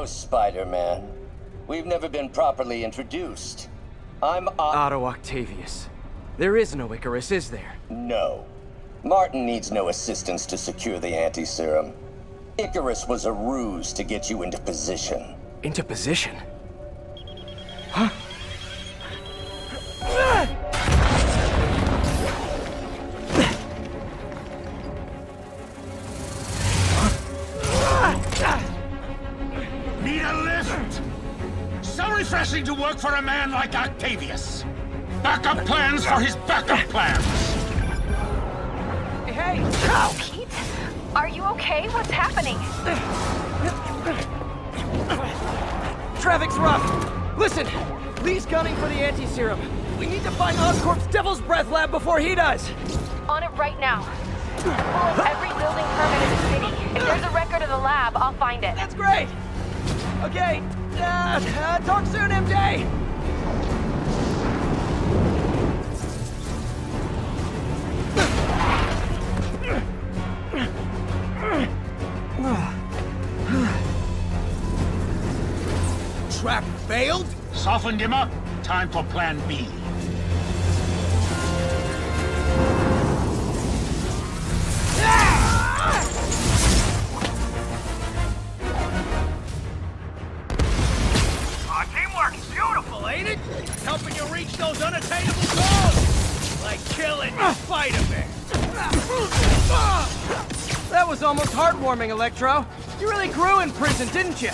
Hello, Spider-Man. We've never been properly introduced. I'm Otto Octavius. There is no Icarus, is there? No. Martin needs no assistance to secure the anti-serum. Icarus was a ruse to get you into position. Into position? Huh? Need a lift? So refreshing to work for a man like Octavius. Backup plans for his backup plans. Hey! Oh, Pete? Are you okay? What's happening? Traffic's rough. Listen, Lee's gunning for the anti-serum. We need to find Oscorp's Devil's Breath lab before he does. On it right now. Pull up every building permit in the city. If there's a record of the lab, I'll find it. That's great. Okay, talk soon, MJ. Trap failed? Softened him up. Time for plan B. Teamwork's beautiful, ain't it? Helping you reach those unattainable goals! Like killing Spider-Man! That was almost heartwarming, Electro. You really grew in prison, didn't you?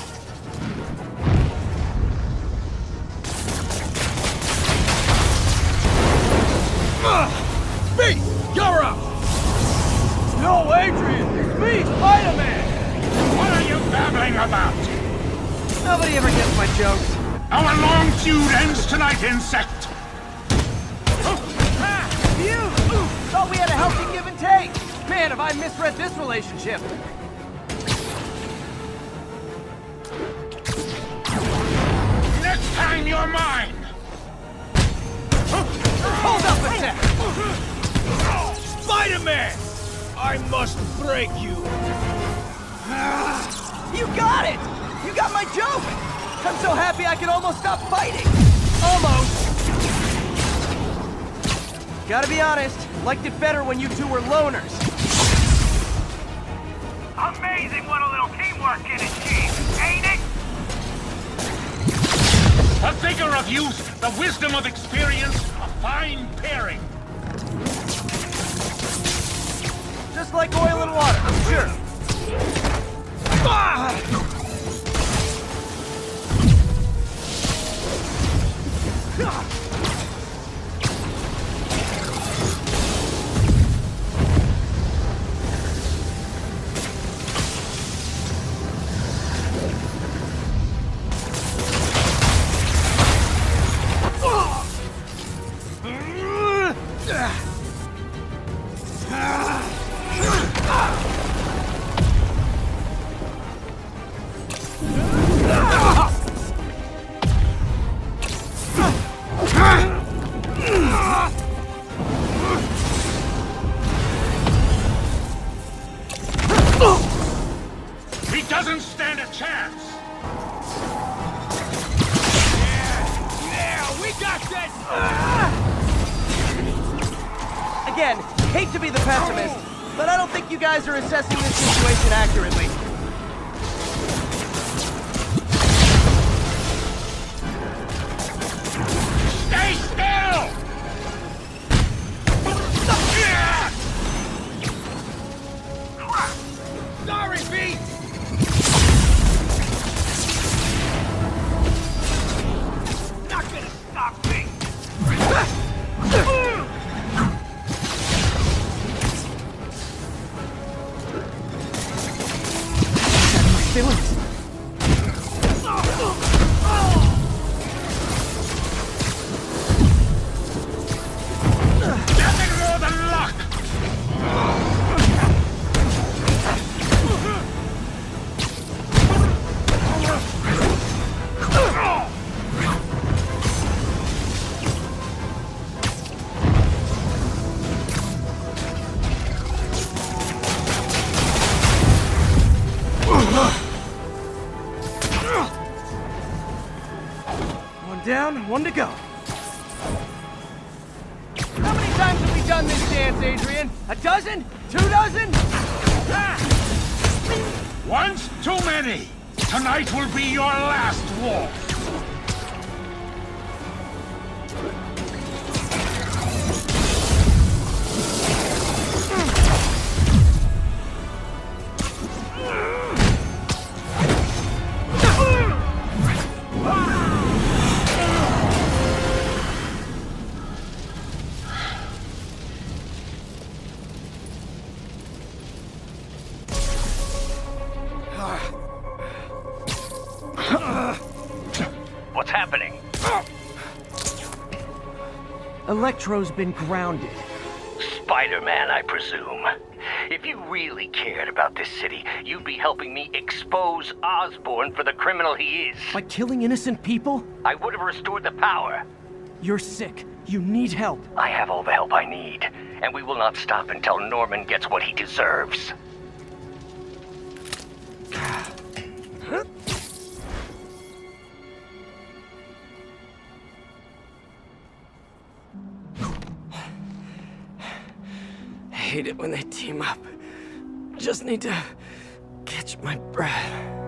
Me! You're up! No, Adrian! It's me, Spider-Man! What are you babbling about? Nobody ever gets my jokes. Our long feud ends tonight, insect! You! Thought we had a healthy give and take! Man, have I misread this relationship! Next time you're mine! Hold up a sec! Spider-Man! I must break you! You got it! You got my joke! I'm so happy I could almost stop fighting! Almost! Gotta be honest, liked it better when you two were loners. Amazing what a little teamwork can achieve, ain't it? The vigor of youth, the wisdom of experience, a fine pairing. Just like oil and water, sure. He doesn't stand a chance! Yeah, we got this! Again, hate to be the pessimist, but I don't think you guys are assessing this situation accurately. Stay still! Sorry, Pete! Not gonna stop me! Feelings. Nothing more than luck! one to go. How many times have we done this dance, Adrian? A dozen? 2 dozen? Ah! Once too many! Tonight will be your last walk! What's happening? Electro's been grounded. Spider-Man, I presume. If you really cared about this city, you'd be helping me expose Osborn for the criminal he is. By killing innocent people? I would have restored the power. You're sick. You need help. I have all the help I need, and we will not stop until Norman gets what he deserves. I hate it when they team up. Just need to catch my breath.